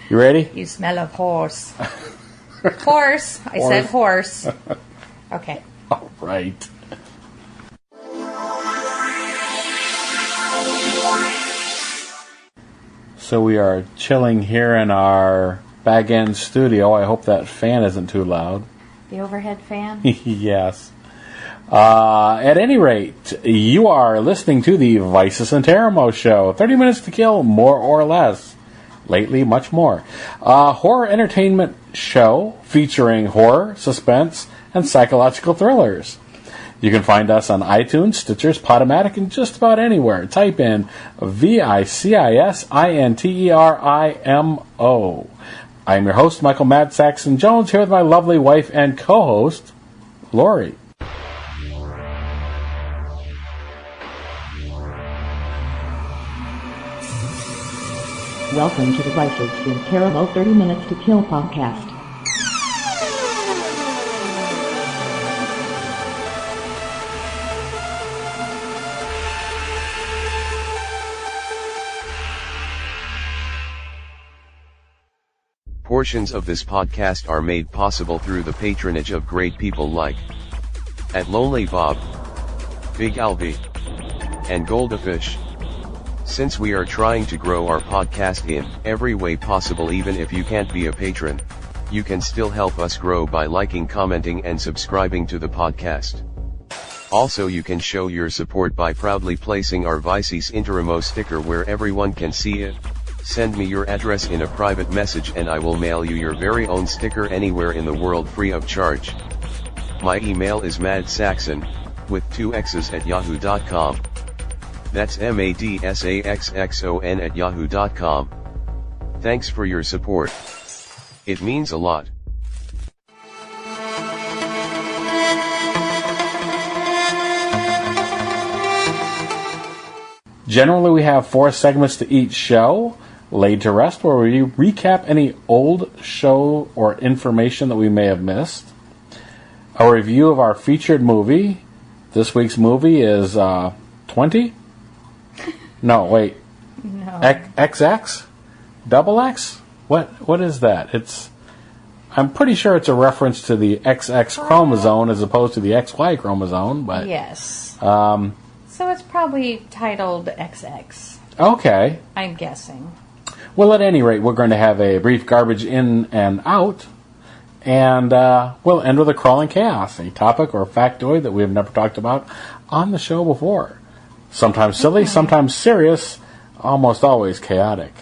You ready? You smell of horse. Horse. I said horse. Okay. All right. So we are chilling here in our back-end studio. I hope that fan isn't too loud. The overhead fan? Yes. At any rate, you are listening to the Vicis Interimo show. 30 minutes to kill, more or less. Lately, much more. Horror entertainment show featuring horror, suspense, and psychological thrillers. You can find us on iTunes, Stitchers, Podomatic, and just about anywhere. Type in VICISINTERIMO. I'm your host, Michael Mad Saxon Jones, here with my lovely wife and co-host, Lori. Welcome to the Vicis Interimo 30 Minutes to Kill podcast. Portions of this podcast are made possible through the patronage of great people like At Lonely Bob, Big Alvy, and Goldafish. Since we are trying to grow our podcast in every way possible, even if you can't be a patron, you can still help us grow by liking, commenting, and subscribing to the podcast. Also, you can show your support by proudly placing our Vicis Interimo sticker where everyone can see it. Send me your address in a private message and I will mail you your very own sticker anywhere in the world free of charge. My email is madsaxon, with 2 X's at yahoo.com. That's MADSAXXON at yahoo.com. Thanks for your support. It means a lot. Generally, we have 4 segments to each show. Laid to Rest, where we recap any old show or information that we may have missed. A review of our featured movie. This week's movie is 20? No, wait. No. XX? Double X? What is that? I'm pretty sure it's a reference to the XX chromosome as opposed to the XY chromosome, but Yes. So it's probably titled XX. Okay. I'm guessing. Well, at any rate, we're going to have a brief garbage in and out, and we'll end with a crawling chaos, a topic or factoid that we have never talked about on the show before. Sometimes silly, sometimes serious, almost always chaotic.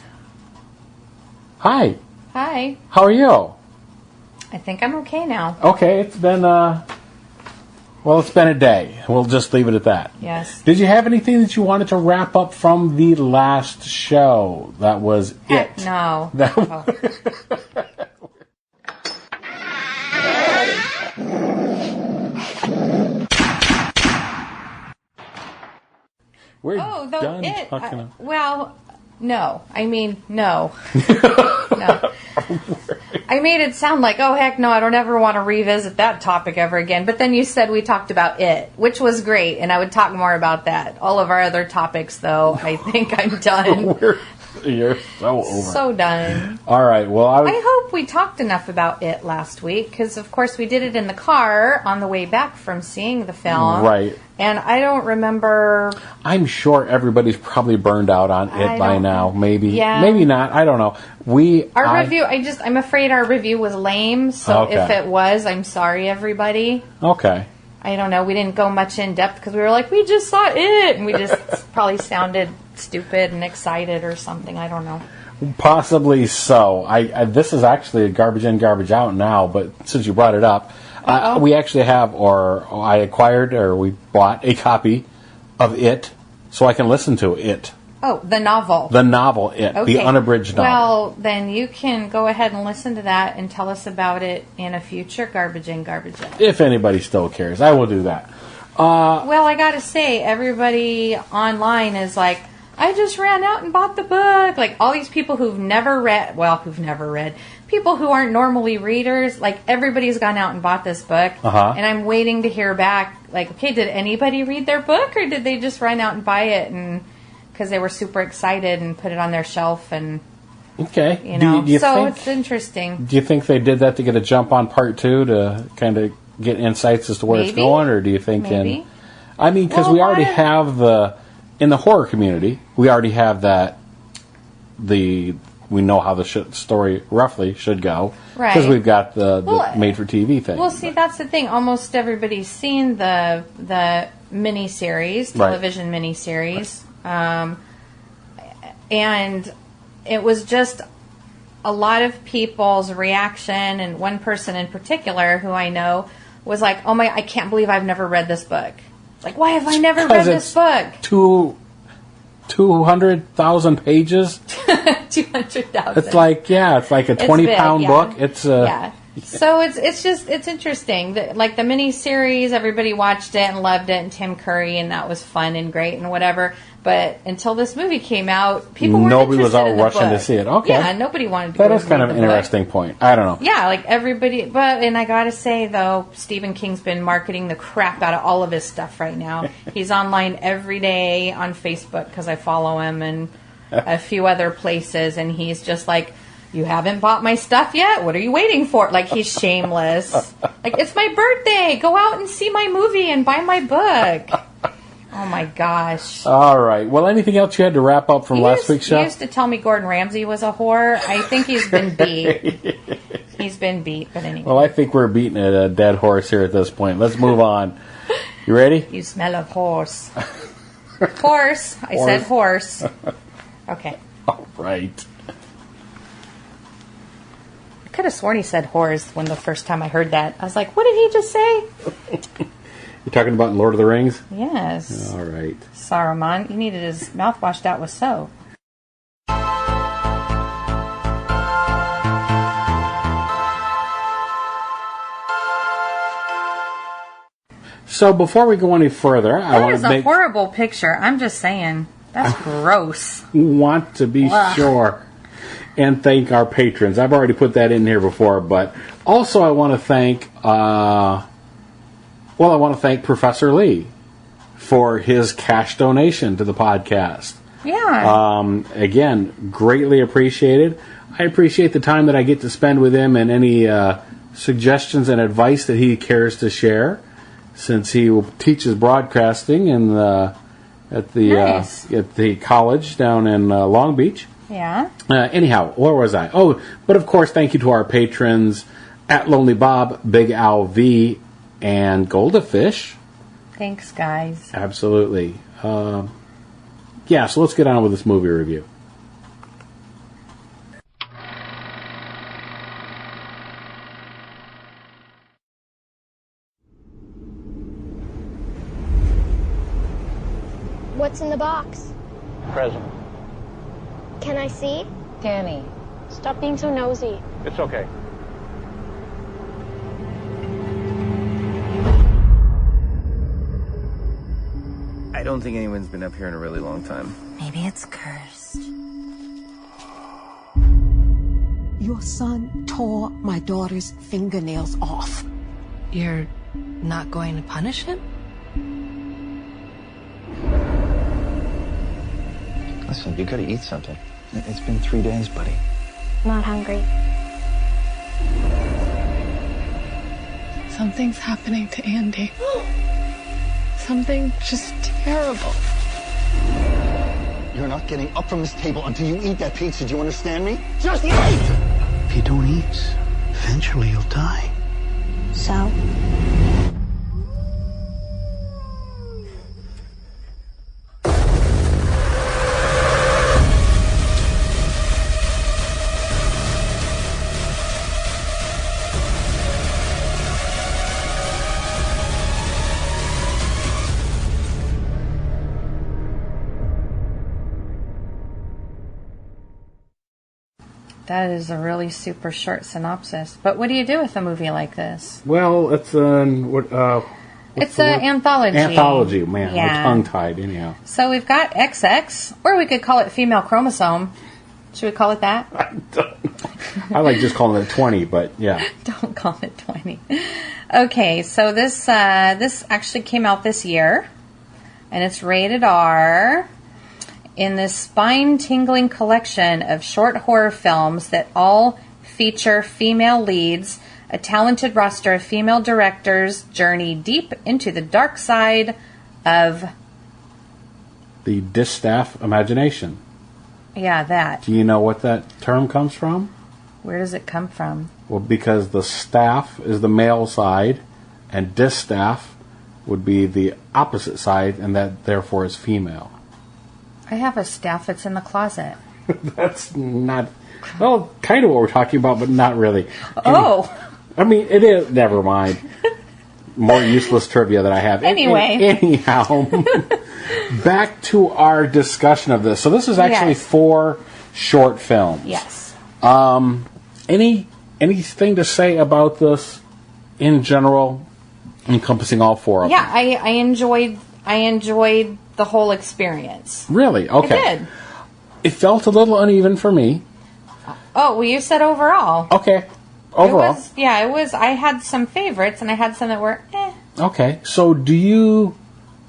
Hi. Hi. How are you? I think I'm okay now. Okay, it's been it's been a day. We'll just leave it at that. Yes. Did you have anything that you wanted to wrap up from the last show? That was Heck it. no. We're done talking. No. I mean, no. No. I made it sound like, oh, heck no, I don't ever want to revisit that topic ever again. But then you said we talked about it, which was great, and I would talk more about that. All of our other topics, though, I think I'm done. You're so over. So done. All right, well, I hope we talked enough about it last week, because, of course, we did it in the car on the way back from seeing the film. Right. And I don't remember... I'm sure everybody's probably burned out on it by now. Maybe. Yeah. Maybe not. I don't know. Review, I'm afraid our review was lame, so Okay. if it was, I'm sorry, everybody. Okay. I don't know, we didn't go much in depth because we were like, we just saw it, and we just probably sounded stupid and excited or something, I don't know. Possibly so. This is actually a garbage in, garbage out now, but since you brought it up, we actually have, I acquired, or we bought a copy of it, so I can listen to it. Oh, the novel. The novel, It. Okay. The unabridged novel. Well, then you can go ahead and listen to that and tell us about it in a future Garbage In, Garbage Out. If anybody still cares, I will do that. Well, I gotta say, everybody online is like, I just ran out and bought the book. Like, all these people who've never read, people who aren't normally readers, like, everybody's gone out and bought this book. And I'm waiting to hear back, like, okay, did anybody read their book, or did they just run out and buy it and because they were super excited and put it on their shelf and Okay. You know, do you so think, it's interesting. Do you think they did that to get a jump on part 2 to kind of get insights as to where it's going, or do you think because we already have in the horror community, we already have that we know how the story roughly should go, right? Because we've got the made-for-TV thing. Well, see, that's the thing. Almost everybody's seen the miniseries, television miniseries, and it was just a lot of people's reaction, and one person in particular who I know was like, "Oh my! I can't believe I've never read this book. Like, why have I never read this book?" 200,000 pages. 200,000. It's like a 20-pound book. It's So it's interesting. Like the mini-series, everybody watched it and loved it, and Tim Curry, and that was fun and great and whatever. But until this movie came out, nobody was out in the rushing book. to see it. Okay, yeah, nobody wanted to. That is kind of an interesting point. I don't know. Yeah, like everybody, and I gotta say though, Stephen King's been marketing the crap out of all of his stuff right now. He's online every day on Facebook because I follow him and a few other places, and he's just like, "You haven't bought my stuff yet? What are you waiting for?" Like, he's shameless. Like, it's my birthday. Go out and see my movie and buy my book. Oh, my gosh. All right. Well, anything else you had to wrap up from last week's show? He used to tell me Gordon Ramsay was a whore. I think he's been beat. He's been beat, but anyway. Well, I think we're beating a dead horse here at this point. Let's move on. You ready? You smell of horse. Horse. I said horse. Okay. All right. I could have sworn he said whores when the first time I heard that. I was like, what did he just say? You're talking about Lord of the Rings? Yes. All right. Saruman. He needed his mouth washed out with soap. So before we go any further, I want to That is a horrible picture. I'm just saying. That's gross. Want to be sure and thank our patrons. I've already put that in here before, but also I want to thank Professor Lee for his cash donation to the podcast. Yeah. Again, greatly appreciated. I appreciate the time that I get to spend with him and any suggestions and advice that he cares to share, since he teaches broadcasting at the college down in Long Beach. Yeah. Anyhow, where was I? Oh, but of course, thank you to our patrons at Lonely Bob, Big Al V, and Goldafish. Thanks, guys. Absolutely. So let's get on with this movie review. What's in the box? Present. Can I see? Danny. Stop being so nosy. It's okay. I don't think anyone's been up here in a really long time. Maybe it's cursed. Your son tore my daughter's fingernails off. You're not going to punish him? Listen, you gotta eat something. It's been 3 days, buddy. Not hungry. Something's happening to Andy. Something just terrible. You're not getting up from this table until you eat that pizza. Do you understand me? Just eat! If you don't eat, eventually you'll die. So? That is a really super short synopsis. But what do you do with a movie like this? Well, it's it's an anthology. Anthology, man. Yeah. Tongue-tied, anyhow. So we've got XX, or we could call it female chromosome. Should we call it that? I like just calling it 20, but yeah. Don't call it 20. Okay, so this actually came out this year, and it's rated R. in this spine-tingling collection of short horror films that all feature female leads, a talented roster of female directors journey deep into the dark side of the distaff imagination. Yeah, that. Do you know what that term comes from? Where does it come from? Well, because the staff is the male side, and distaff would be the opposite side, and that therefore is female. I have a staff that's in the closet. That's not... Well, kind of what we're talking about, but not really. Oh! I mean, it is... Never mind. More useless trivia that I have. Anyway. Anyhow, back to our discussion of this. So this is actually 4 short films. Yes. Anything to say about this in general, encompassing all 4 of them? Yeah, I enjoyed the whole experience. Really? Okay. I did. It felt a little uneven for me. Oh, well, you said overall. Okay. Overall. It was. I had some favorites, and I had some that were eh. Okay. So do you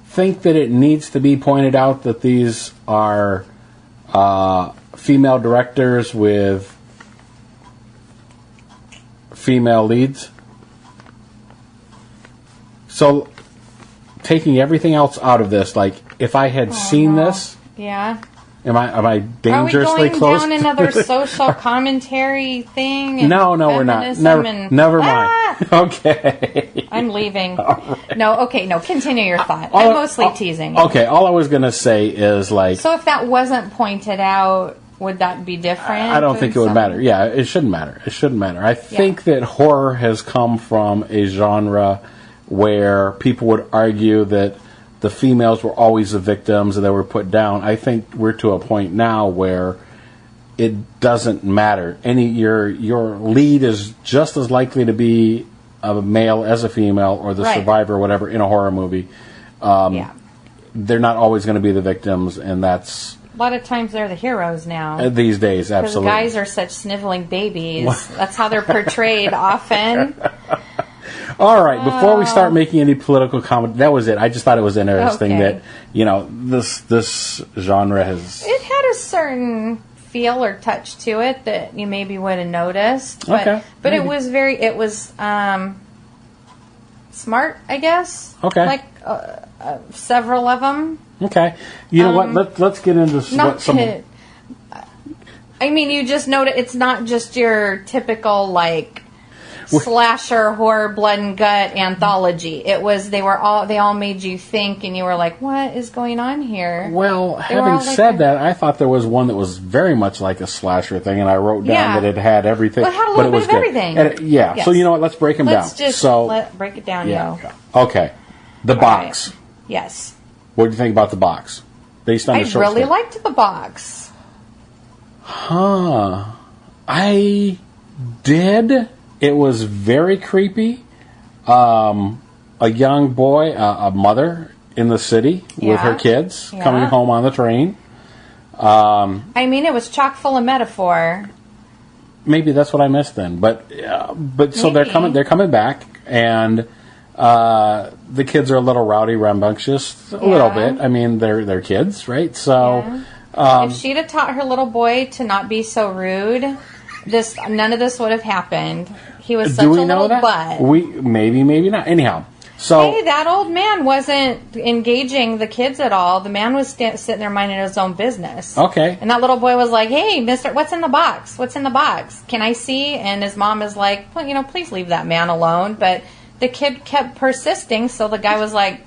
think that it needs to be pointed out that these are female directors with female leads? So taking everything else out of this, like if I had seen this, yeah. Am I dangerously Are we going close? down another social commentary thing? And No, we're not. Never mind. Okay. I'm leaving. Right. No, continue your thought. I'm mostly teasing. Okay, all I was going to say is like... So if that wasn't pointed out, would that be different? I don't think it would matter. Yeah, it shouldn't matter. I think that horror has come from a genre where people would argue that the females were always the victims and they were put down. I think we're to a point now where it doesn't matter. Your lead is just as likely to be a male as a female, or the survivor, or whatever, in a horror movie. They're not always going to be the victims, and that's... A lot of times they're the heroes now. These days, absolutely. Because guys are such sniveling babies. That's how they're portrayed often. All right, before we start making any political comment, that was it. I just thought it was interesting that, this genre has... It had a certain feel or touch to it that you maybe would have noticed. But, but it was smart, I guess. Okay. Like several of them. Okay. You know what? Let's get into some... I mean, you just note it's not just your typical, like... slasher horror blood and gut anthology. They all made you think, and you were like, what is going on here? Well, having said that, I thought there was one that was very much like a slasher thing, and I wrote down that it had everything. Well, it had a little bit of everything. Yes. So you know what, let's break them down. Let's break it down, Okay. The box. Right. Yes. What do you think about the box? Based on the short really story. liked the box. I did. It was very creepy. A young boy, a mother in the city with her kids coming home on the train. I mean, it was chock full of metaphor. Maybe that's what I missed then. But so they're coming back, and the kids are a little rowdy, rambunctious, a little bit. I mean, they're kids, right? So if she'd have taught her little boy to not be so rude, none of this would have happened. He was such a little butt. Maybe not. Anyhow, so hey, that old man wasn't engaging the kids at all. The man was sitting there minding his own business. Okay. And that little boy was like, "Hey, mister, what's in the box? What's in the box? Can I see?" And his mom is like, "Well, please leave that man alone." But the kid kept persisting, so the guy was like,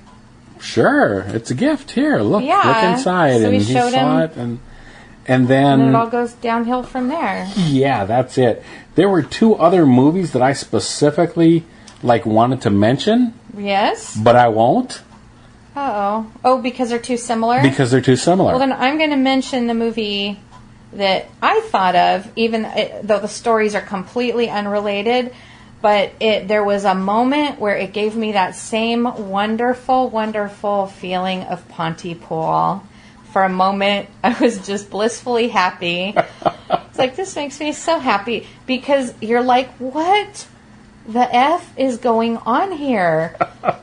"Sure, it's a gift. Here, look inside." So and he showed saw him. it, and then it all goes downhill from there. Yeah, that's it. There were 2 other movies that I specifically wanted to mention. Yes. But I won't. Oh, because they're too similar? Because they're too similar. Well, then I'm going to mention the movie that I thought of, even though the stories are completely unrelated, but there was a moment where it gave me that same wonderful, wonderful feeling of Pontypool. For a moment, I was just blissfully happy. It's like, this makes me so happy, because you're like, what the F is going on here?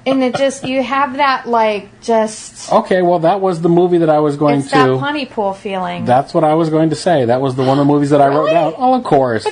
And it just, you have that, like, just... Okay, well, that was the movie that I was going it's that Pontypool feeling. That's what I was going to say. That was the one of the movies that I wrote down. Oh, of course.